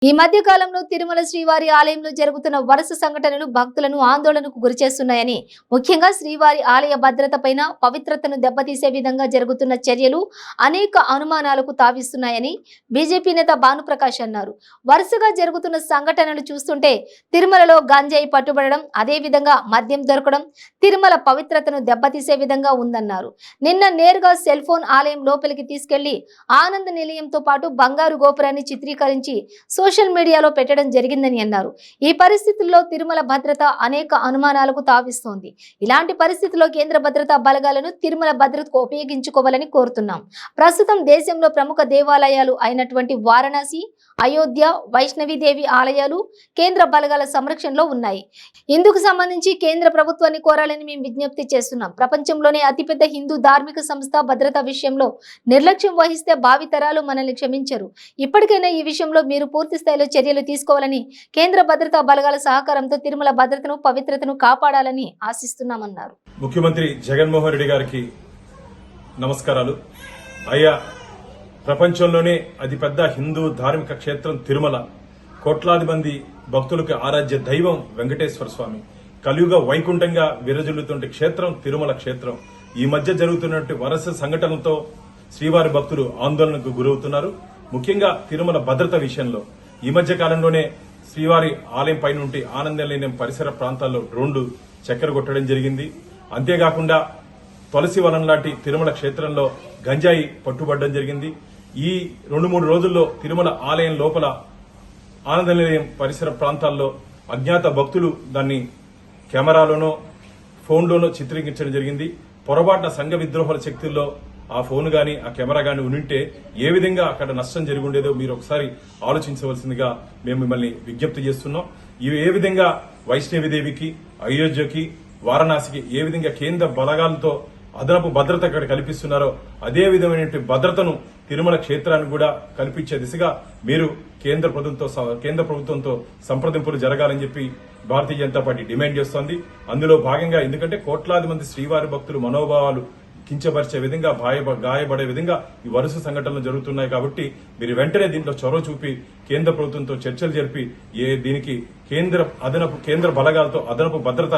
ఈ మధ్య కాలంలో తిరుమల శ్రీవారి ఆలయంలో జరుగుతున్న వరుస సంఘటనలు భక్తులను ఆందోళనకు గురిచేస్తున్నాయని, ముఖ్యంగా శ్రీవారి ఆలయ భద్రతపైన పవిత్రతను దెబ్బతీసే విధంగా జరుగుతున్న చర్యలు అనేక అనుమానాలకు తావిస్తున్నాయని బీజేపీ నేత భానుప్రకాష్ అన్నారు. వరుసగా జరుగుతున్న సంఘటనలు చూస్తుంటే తిరుమలలో గంజాయి పట్టుబడడం, అదే విధంగా మద్యం దొరకడం తిరుమల పవిత్రతను దెబ్బతీసే విధంగా ఉందన్నారు. నిన్న నేరుగా సెల్ ఫోన్ ఆలయం లోపలికి తీసుకెళ్లి ఆనంద నిలయంతో పాటు బంగారు గోపురాన్ని చిత్రీకరించి సోషల్ మీడియాలో పెట్టడం జరిగిందని అన్నారు. ఈ పరిస్థితుల్లో తిరుమల భద్రత అనేక అనుమానాలకు తావిస్తోంది. ఇలాంటి పరిస్థితుల్లో కేంద్ర భద్రతా బలగాలను తిరుమల భద్రతకు ఉపయోగించుకోవాలని కోరుతున్నాం. ప్రస్తుతం దేశంలో ప్రముఖ దేవాలయాలు అయినటువంటి వారణాసి, అయోధ్య, వైష్ణవీదేవి ఆలయాలు కేంద్ర బలగాల సంరక్షణలో ఉన్నాయి. ఇందుకు సంబంధించి కేంద్ర ప్రభుత్వాన్ని కోరాలని మేము విజ్ఞప్తి చేస్తున్నాం. ప్రపంచంలోనే అతిపెద్ద హిందూ ధార్మిక సంస్థ భద్రతా విషయంలో నిర్లక్ష్యం వహిస్తే భావితరాలు మనల్ని క్షమించరు. ఇప్పటికైనా ఈ విషయంలో మీరు పూర్తి స్థాయిలో చర్యలు తీసుకోవాలని, కేంద్ర భద్రతా బలగాల సహకారంతో తిరుమల భద్రతను, పవిత్రతను కాపాడాలని ఆశిస్తున్నామన్నారు. ముఖ్యమంత్రి జగన్మోహన్ రెడ్డి గారికి నమస్కారాలు. అయ్యా, ప్రపంచంలోనే అతిపెద్ద హిందూ ధార్మిక క్షేత్రం తిరుమల, కోట్లాది మంది భక్తులకు ఆరాధ్య దైవం వెంకటేశ్వర స్వామి, కలియుగ వైకుంఠంగా విరజిల్లుతున్న క్షేత్రం తిరుమల క్షేత్రం. ఈ మధ్య జరుగుతున్నటువంటి వరుస సంఘటనలతో శ్రీవారి భక్తులు ఆందోళనకు గురవుతున్నారు. ముఖ్యంగా తిరుమల భద్రత విషయంలో ఈ మధ్య కాలంలోనే శ్రీవారి ఆలయం పై నుండి ఆనందనిలయం పరిసర ప్రాంతాల్లో డ్రోన్లు చక్కెర కొట్టడం జరిగింది. అంతేకాకుండా తులసి వనం లాంటి తిరుమల క్షేత్రంలో గంజాయి పట్టుబడడం జరిగింది. ఈ 2-3 రోజుల్లో తిరుమల ఆలయం లోపల ఆనంద నిలయం పరిసర ప్రాంతాల్లో అజ్ఞాత భక్తులు దాన్ని కెమెరాలోనో ఫోన్లోనో చిత్రీకరించడం జరిగింది. పొరపాటున సంఘ విద్రోహాల శక్తుల్లో ఆ ఫోన్ గాని ఆ కెమెరా గాని ఉంటే ఏ విధంగా అక్కడ నష్టం జరిగి ఉండేదో మీరు ఒకసారి ఆలోచించవలసిందిగా మేము మిమ్మల్ని విజ్ఞప్తి చేస్తున్నాం. ఇవి ఏ విధంగా వైష్ణవిదేవికి, అయోధ్యకి, వారణాసికి ఏ విధంగా కేంద్ర బలగాలతో అదనపు భద్రత అక్కడ కల్పిస్తున్నారో అదే విధమైనటువంటి భద్రతను తిరుమల క్షేత్రానికి కూడా కల్పించే దిశగా మీరు కేంద్ర ప్రభుత్వంతో సంప్రదింపులు జరగాలని చెప్పి భారతీయ జనతా పార్టీ డిమాండ్ చేస్తోంది. అందులో భాగంగా ఎందుకంటే కోట్లాది మంది శ్రీవారి భక్తులు మనోభావాలు కించపరిచే విధంగా, గాయపడే విధంగా ఈ వరుస సంఘటనలు జరుగుతున్నాయి. కాబట్టి మీరు వెంటనే దీంట్లో చొరవ చూపి కేంద్ర ప్రభుత్వంతో చర్చలు జరిపి దీనికి కేంద్ర బలగాలతో అదనపు భద్రత